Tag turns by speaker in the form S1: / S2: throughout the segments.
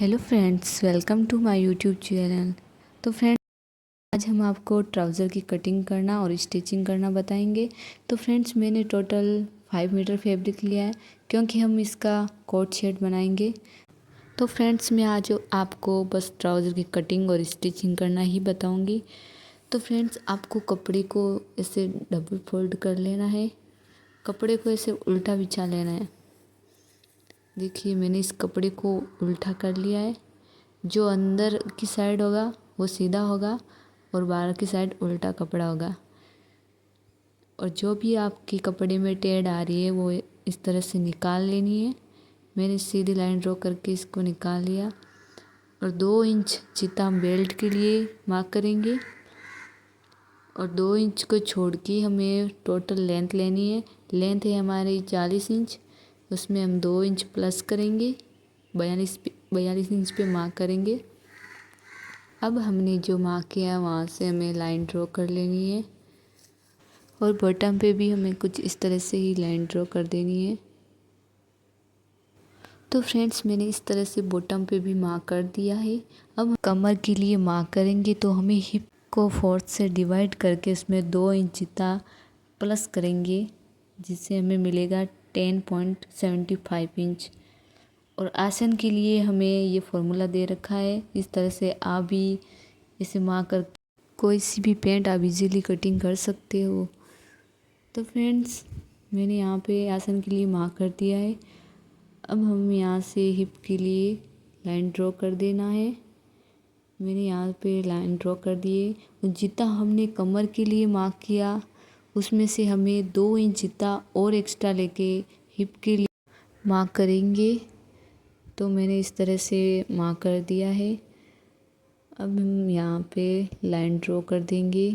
S1: Hello friends, welcome to my YouTube channel. तो friends, आज हम आपको ट्राउज़र की कटिंग करना और स्टिचिंग करना बताएंगे। तो फ्रेंड्स, मैंने टोटल 5 मीटर फैब्रिक लिया है क्योंकि हम इसका कोट सेट बनाएंगे। तो फ्रेंड्स, मैं आज आपको बस ट्राउज़र की कटिंग और स्टिचिंग करना ही बताऊंगी। तो फ्रेंड्स, आपको कपड़े को ऐसे डबल फोल्ड कर लेना है, कपड़े को ऐसे उल्टा बिछा लेना है। देखिए, मैंने इस कपड़े को उल्टा कर लिया है। जो अंदर की साइड होगा वो सीधा होगा और बाहर की साइड उल्टा कपड़ा होगा। और जो भी आपके कपड़े में टेढ़ आ रही है वो इस तरह से निकाल लेनी है। मैंने सीधी लाइन ड्रॉ करके इसको निकाल लिया। और 2 इंच जितना हम बेल्ट के लिए मार्क करेंगे और 2 इंच को छोड़ के हमें टोटल लेंथ लेनी है। लेंथ है हमारी 40 इंच, उसमें हम 2 इंच प्लस करेंगे। 42 इंच पे मार्क करेंगे। अब हमने जो मार्क किया वहाँ से हमें लाइन ड्रॉ कर लेनी है और बॉटम पे भी हमें कुछ इस तरह से ही लाइन ड्रॉ कर देनी है। तो फ्रेंड्स, मैंने इस तरह से बॉटम पे भी मार्क कर दिया है। अब कमर के लिए मार्क करेंगे तो हमें हिप को 4 से डिवाइड करके उसमें 2 इंच जितना प्लस करेंगे, जिससे हमें मिलेगा 10.75 इंच। और आसन के लिए हमें ये फॉर्मूला दे रखा है। इस तरह से आप भी इसे मार्क कर कोई सी भी पेंट आप इजीली कटिंग कर सकते हो। तो फ्रेंड्स, मैंने यहाँ पे आसन के लिए मार्क कर दिया है। अब हम यहाँ से हिप के लिए लाइन ड्रॉ कर देना है। मैंने यहाँ पे लाइन ड्रॉ कर दिए और जितना हमने कमर के लिए मार्क किया उसमें से हमें 2 इंच जितना और एक्स्ट्रा लेके हिप के लिए मार्क करेंगे। तो मैंने इस तरह से मार्क कर दिया है। अब हम यहाँ पे लाइन ड्रॉ कर देंगे,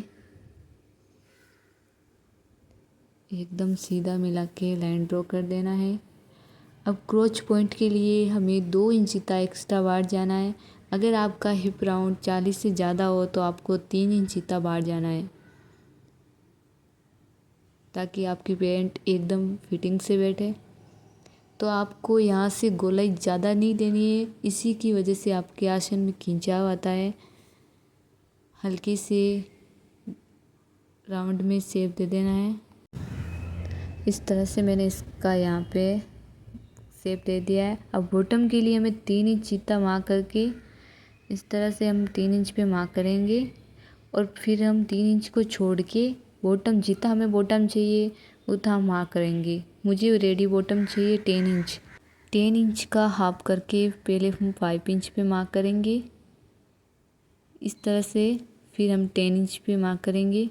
S1: एकदम सीधा मिला के लाइन ड्रॉ कर देना है। अब क्रोच पॉइंट के लिए हमें 2 इंच जितना एक्स्ट्रा बाहर जाना है। अगर आपका हिप राउंड 40 से ज़्यादा हो तो आपको 3 इंच जितना बाहर जाना है, ताकि आपकी पैंट एकदम फिटिंग से बैठे। तो आपको यहाँ से गोलाई ज़्यादा नहीं देनी है, इसी की वजह से आपके आसन में खिंचाव आता है। हल्की से राउंड में शेप दे देना है। इस तरह से मैंने इसका यहाँ पे शेप दे दिया है। अब बॉटम के लिए हमें 3 इंच जितना मार्क करके इस तरह से हम 3 इंच पे मार्क करेंगे और फिर हम 3 इंच को छोड़ के बॉटम जितना हमें बॉटम चाहिए उतना हम मार्क करेंगे। मुझे रेडी बॉटम चाहिए 10 इंच का हाफ करके पहले हम 5 इंच पे मार्क करेंगे इस तरह से। फिर हम 10 इंच पे मार्क करेंगे।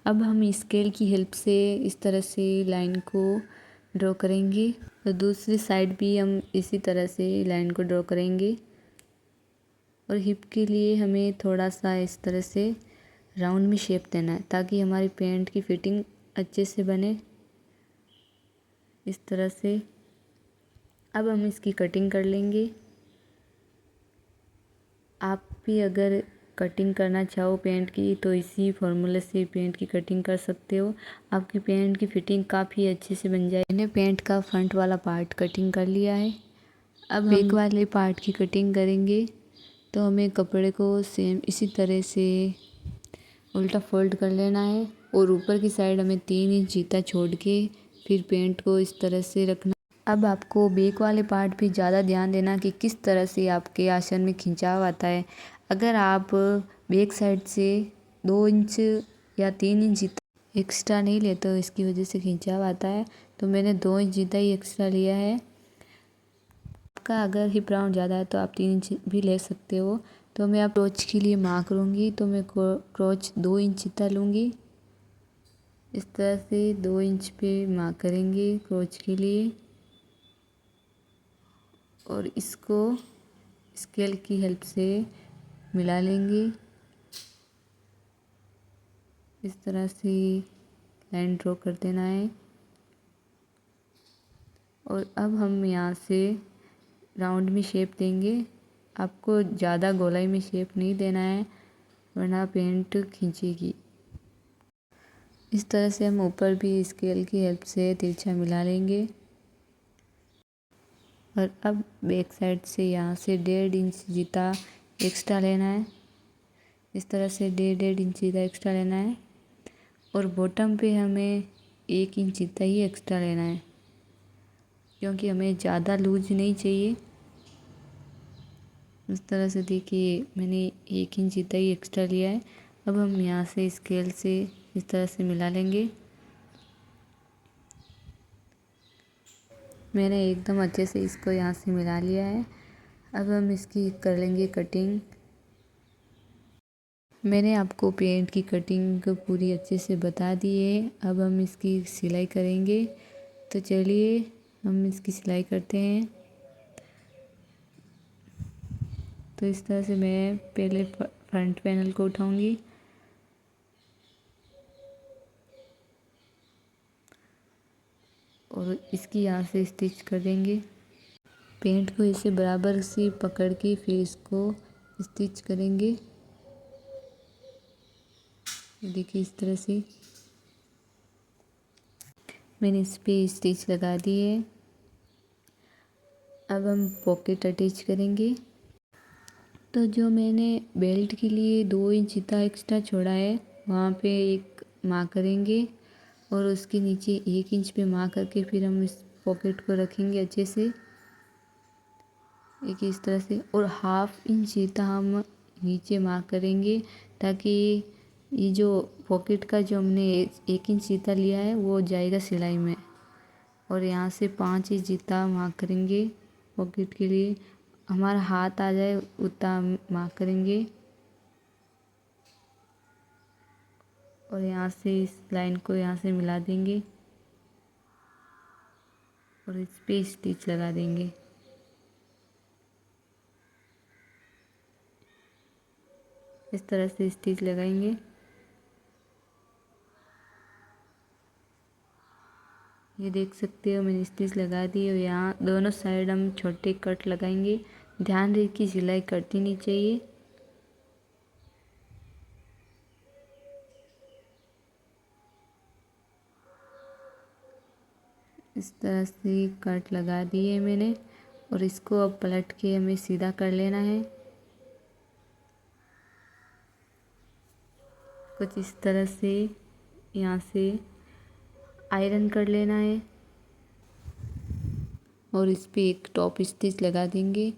S1: अब हम स्केल की हेल्प से इस तरह से लाइन को ड्रॉ करेंगे और दूसरी साइड भी हम इसी तरह से लाइन को ड्रॉ करेंगे। और हिप के लिए हमें थोड़ा सा इस तरह से राउंड में शेप देना है ताकि हमारी पैंट की फिटिंग अच्छे से बने, इस तरह से। अब हम इसकी कटिंग कर लेंगे। आप भी अगर कटिंग करना चाहो पेंट की तो इसी फार्मूले से पेंट की कटिंग कर सकते हो। आपकी पेंट की फिटिंग काफ़ी अच्छे से बन जाए। मैंने पेंट का फ्रंट वाला पार्ट कटिंग कर लिया है। अब बैक वाले पार्ट की कटिंग करेंगे। तो हमें कपड़े को सेम इसी तरह से उल्टा फोल्ड कर लेना है और ऊपर की साइड हमें 3 इंच जितना छोड़ के फिर पेंट को इस तरह से रखना। अब आपको बैक वाले पार्ट भी ज़्यादा ध्यान देना कि किस तरह से आपके आसन में खिंचाव आता है। अगर आप बैक साइड से 2 इंच या 3 इंच जितना एक्स्ट्रा नहीं लेते तो इसकी वजह से खिंचाव आता है। तो मैंने 2 इंच जितना ही एक्स्ट्रा लिया है। आपका अगर हिप राउंड ज़्यादा है तो आप 3 इंच भी ले सकते हो। तो मैं आप क्रोच के लिए मार्क लूँगी तो मैं क्रोच 2 इंच जितना लूँगी। इस तरह से 2 इंच पे मार्क करेंगे क्रोच के लिए और इसको स्केल की हेल्प से मिला लेंगे। इस तरह से लाइन ड्रॉ कर देना है। और अब हम यहाँ से राउंड में शेप देंगे। आपको ज़्यादा गोलाई में शेप नहीं देना है वरना पेंट खींचेगी। इस तरह से हम ऊपर भी स्केल की हेल्प से तिरछा मिला लेंगे। और अब बैक साइड से यहाँ से 1.5 इंच जितना एक्स्ट्रा लेना है। इस तरह से 1.5 इंच जितना एक्स्ट्रा लेना है और बॉटम पे हमें 1 इंच जितना ही एक्स्ट्रा लेना है, क्योंकि हमें ज़्यादा लूज नहीं चाहिए। इस तरह से देखिए मैंने 1 इंच जितना ही एक्स्ट्रा लिया है। अब हम यहाँ से स्केल से इस तरह से मिला लेंगे। मैंने एकदम अच्छे से इसको यहाँ से मिला लिया है। अब हम इसकी कर लेंगे कटिंग। मैंने आपको पेंट की कटिंग पूरी अच्छे से बता दी है। अब हम इसकी सिलाई करेंगे, तो चलिए हम इसकी सिलाई करते हैं। तो इस तरह से मैं पहले फ्रंट पैनल को उठाऊंगी और इसकी यहाँ से स्टिच कर देंगे। पेंट को इसे बराबर से पकड़ के फिर इसको स्टिच करेंगे। देखिए इस तरह से मैंने इस पे स्टिच लगा दी है। अब हम पॉकेट अटैच करेंगे। तो जो मैंने बेल्ट के लिए 2 इंच जितना एक्स्ट्रा छोड़ा है, वहाँ पे एक मार्क करेंगे और उसके नीचे 1 इंच पे मार्क करके फिर हम इस पॉकेट को रखेंगे अच्छे से, एक इस तरह से। और 1/2 इंच जितना हम नीचे मार्क करेंगे, ताकि ये जो पॉकेट का जो हमने 1 इंच जितना लिया है वो जाएगा सिलाई में। और यहाँ से 5 इंच जितना मार्क करेंगे पॉकेट के लिए, हमारा हाथ आ जाए उतना मार्क करेंगे। और यहाँ से इस लाइन को यहाँ से मिला देंगे और इस पे स्टिच लगा देंगे। इस तरह से स्टिच लगाएंगे। ये देख सकते हो मैंने स्टिच लगा दी। और यहाँ दोनों साइड हम छोटे कट लगाएंगे। ध्यान रहे कि सिलाई कटनी नहीं चाहिए। इस तरह से कट लगा दिए मैंने और इसको अब पलट के हमें सीधा कर लेना है। कुछ इस तरह से यहाँ से आयरन कर लेना है और इस पे एक टॉप स्टिच लगा देंगे।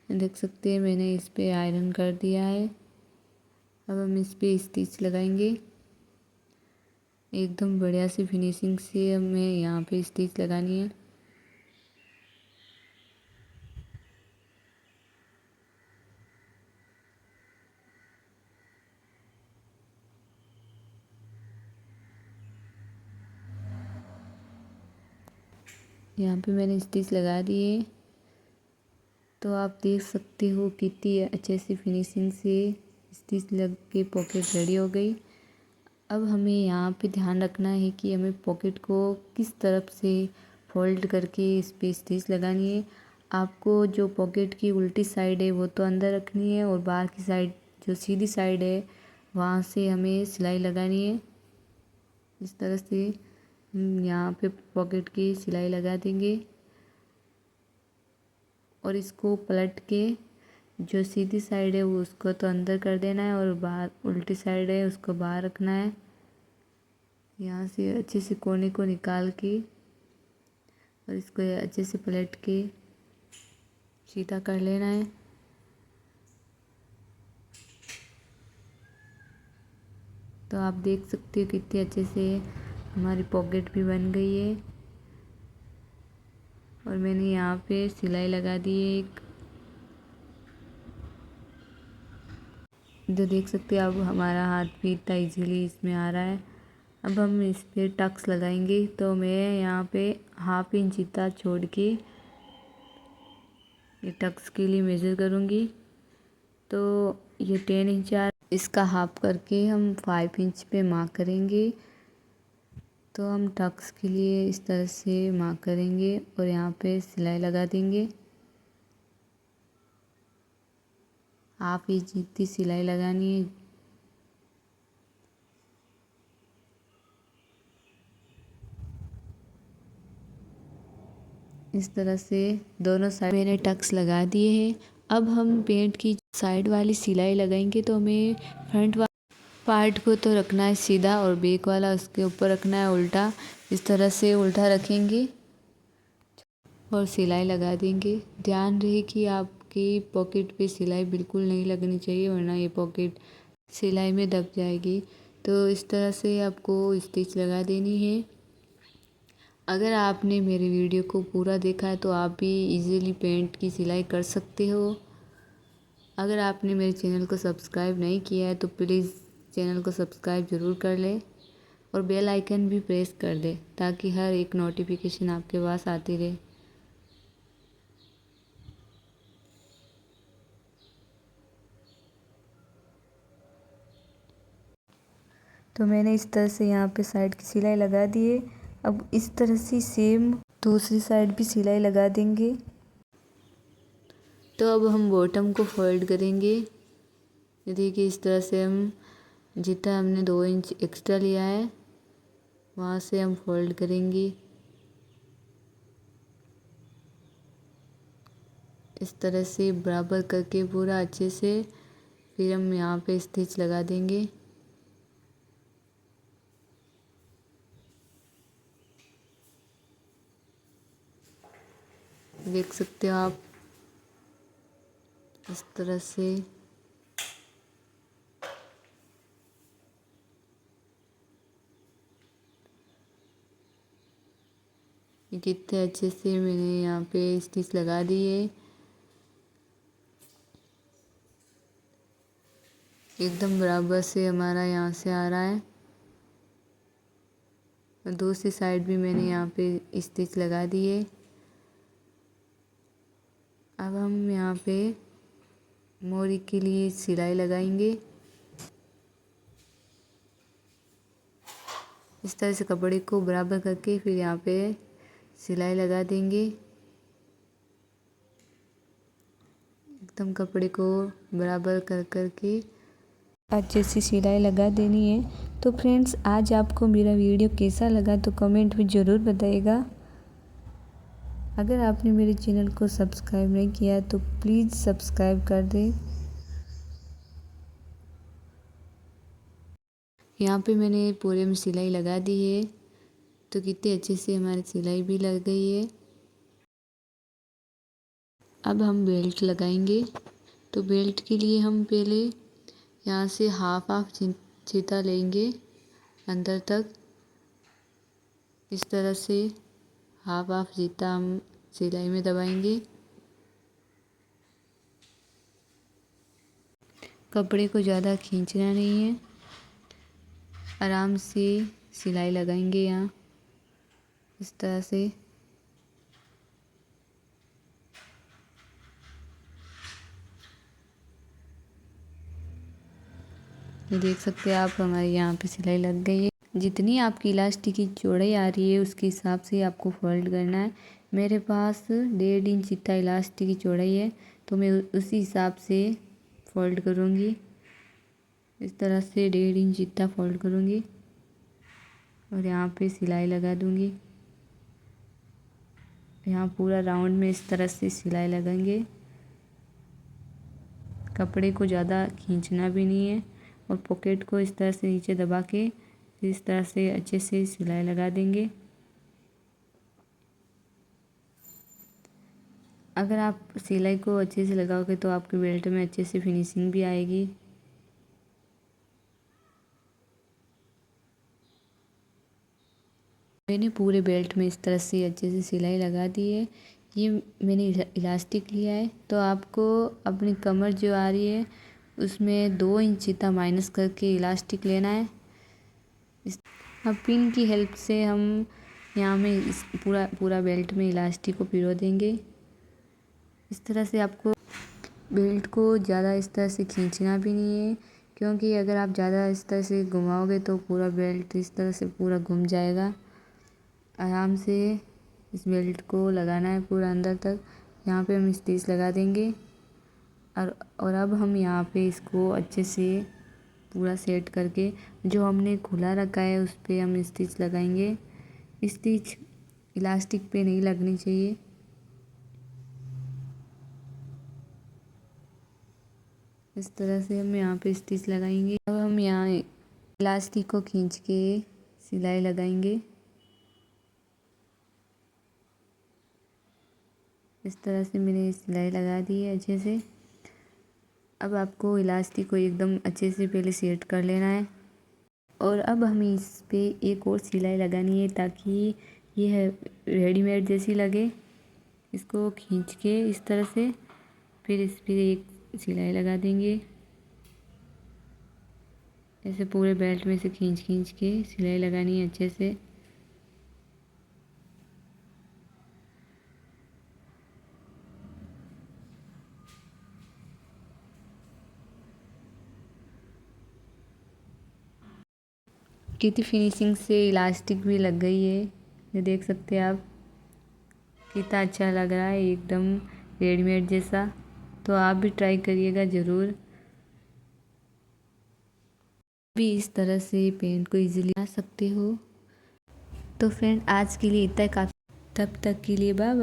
S1: देख सकते हैं मैंने इस पे आयरन कर दिया है। अब हम इस पे स्टिच लगाएंगे एकदम बढ़िया से फिनिशिंग से। हमें यहाँ पे स्टिच लगानी है। यहाँ पे मैंने स्टिच लगा दिए, तो आप देख सकते हो कितनी अच्छे से फिनिशिंग से स्टिच लग के पॉकेट रेडी हो गई। अब हमें यहाँ पे ध्यान रखना है कि हमें पॉकेट को किस तरफ से फोल्ड करके इस पे स्टिच लगानी है। आपको जो पॉकेट की उल्टी साइड है वो तो अंदर रखनी है और बाहर की साइड जो सीधी साइड है वहाँ से हमें सिलाई लगानी है। इस तरह से हम यहाँ पे पॉकेट की सिलाई लगा देंगे और इसको पलट के जो सीधी साइड है वो उसको तो अंदर कर देना है और बाहर उल्टी साइड है उसको बाहर रखना है। यहाँ से अच्छे से कोने को निकाल के और इसको अच्छे से पलट के सीधा कर लेना है। तो आप देख सकते हो कितने अच्छे से हमारी पॉकेट भी बन गई है। और मैंने यहाँ पे सिलाई लगा दी है एक, जो देख सकते हो अब हमारा हाथ भी इतना इजीली इसमें आ रहा है। अब हम इस पे टक्स लगाएंगे, तो मैं यहाँ पे 1/2 इंच इतना छोड़ के ये टक्स के लिए मेज़र करूँगी। तो ये 10 इंच आ, इसका हाफ करके हम 5 इंच पे मार्क करेंगे। तो हम टक्स के लिए इस तरह से मार्क करेंगे और यहाँ पे सिलाई लगा देंगे। 1/2 इंच जितनी सिलाई लगानी है। इस तरह से दोनों साइड मैंने टक्स लगा दिए हैं। अब हम पेंट की साइड वाली सिलाई लगाएंगे। तो हमें फ्रंट पार्ट को तो रखना है सीधा और बैक वाला उसके ऊपर रखना है उल्टा। इस तरह से उल्टा रखेंगे और सिलाई लगा देंगे। ध्यान रहे कि आपकी पॉकेट पे सिलाई बिल्कुल नहीं लगनी चाहिए, वरना ये पॉकेट सिलाई में दब जाएगी। तो इस तरह से आपको स्टिच लगा देनी है। अगर आपने मेरे वीडियो को पूरा देखा है तो आप भी इजीली पेंट की सिलाई कर सकते हो। अगर आपने मेरे चैनल को सब्सक्राइब नहीं किया है तो प्लीज़ चैनल को सब्सक्राइब ज़रूर कर ले और बेल आइकन भी प्रेस कर दे ताकि हर एक नोटिफिकेशन आपके पास आती रहे। तो मैंने इस तरह से यहाँ पे साइड की सिलाई लगा दी है। अब इस तरह से सेम दूसरी साइड भी सिलाई लगा देंगे। तो अब हम बॉटम को फोल्ड करेंगे। ये देखिए इस तरह से हम जितना हमने 2 इंच एक्स्ट्रा लिया है वहाँ से हम फोल्ड करेंगे। इस तरह से बराबर करके पूरा अच्छे से फिर हम यहाँ पे स्टिच लगा देंगे। देख सकते हो आप इस तरह से। कितने अच्छे से मैंने यहाँ पे स्टिच लगा दी है। एकदम बराबर से हमारा यहाँ से आ रहा है। और दूसरी साइड भी मैंने यहाँ पे स्टिच लगा दी है। अब हम यहाँ पे मोरी के लिए सिलाई लगाएंगे। इस तरह से कपड़े को बराबर करके फिर यहाँ पे सिलाई लगा देंगे। एकदम कपड़े को बराबर कर करके अच्छे से सिलाई लगा देनी है। तो फ्रेंड्स आज आपको मेरा वीडियो कैसा लगा तो कमेंट में ज़रूर बताइएगा। अगर आपने मेरे चैनल को सब्सक्राइब नहीं किया तो प्लीज़ सब्सक्राइब कर दें। यहाँ पे मैंने पूरे में सिलाई लगा दी है। तो कितने अच्छे से हमारी सिलाई भी लग गई है। अब हम बेल्ट लगाएंगे। तो बेल्ट के लिए हम पहले यहाँ से हाफ चीता लेंगे अंदर तक। इस तरह से हाफ चीता हम सिलाई में दबाएंगे। कपड़े को ज़्यादा खींचना नहीं है, आराम से सिलाई लगाएंगे यहाँ इस तरह से। ये देख सकते हैं आप हमारे यहाँ पे सिलाई लग गई है। जितनी आपकी इलास्टिक की चौड़ाई आ रही है उसके हिसाब से आपको फोल्ड करना है। मेरे पास 1.5 इंच जितना इलास्टिक की चौड़ाई है तो मैं उसी हिसाब से फोल्ड करूँगी। इस तरह से 1.5 इंच जितना फोल्ड करूँगी और यहाँ पे सिलाई लगा दूँगी। यहाँ पूरा राउंड में इस तरह से सिलाई लगाएंगे। कपड़े को ज़्यादा खींचना भी नहीं है और पॉकेट को इस तरह से नीचे दबा के इस तरह से अच्छे से सिलाई लगा देंगे। अगर आप सिलाई को अच्छे से लगाओगे तो आपके बेल्ट में अच्छे से फिनिशिंग भी आएगी। मैंने पूरे बेल्ट में इस तरह से अच्छे से सिलाई लगा दी है। ये मैंने इलास्टिक लिया है। तो आपको अपनी कमर जो आ रही है उसमें 2 इंच जितना माइनस करके इलास्टिक लेना है। अब पिन की हेल्प से हम यहाँ में इस पूरा बेल्ट में इलास्टिक को पिरो देंगे। इस तरह से आपको बेल्ट को ज़्यादा इस तरह से खींचना भी नहीं है, क्योंकि अगर आप ज़्यादा इस तरह से घुमाओगे तो पूरा बेल्ट इस तरह से पूरा घूम जाएगा। आराम से इस बेल्ट को लगाना है पूरा अंदर तक। यहाँ पे हम स्टिच लगा देंगे और अब हम यहाँ पे इसको अच्छे से पूरा सेट करके जो हमने खुला रखा है उस पर हम स्टिच लगाएंगे। स्टिच इलास्टिक पे नहीं लगनी चाहिए। इस तरह से हम यहाँ पे स्टिच लगाएंगे। अब हम यहाँ इलास्टिक को खींच के सिलाई लगाएंगे। इस तरह से मैंने सिलाई लगा दी है अच्छे से। अब आपको इलास्टिक को एकदम अच्छे से पहले सेट कर लेना है और अब हमें इस पे एक और सिलाई लगानी है ताकि ये रेडीमेड जैसी लगे। इसको खींच के इस तरह से फिर इस पर एक सिलाई लगा देंगे। ऐसे पूरे बेल्ट में से खींच के सिलाई लगानी है अच्छे से। कितनी फिनिशिंग से इलास्टिक भी लग गई है, ये देख सकते हैं आप। कितना अच्छा लग रहा है, एकदम रेडीमेड जैसा। तो आप भी ट्राई करिएगा ज़रूर। भी इस तरह से पेंट को इजीली बना सकते हो। तो फ्रेंड आज के लिए इतना काफ़ी, तब तक के लिए बाय बाय।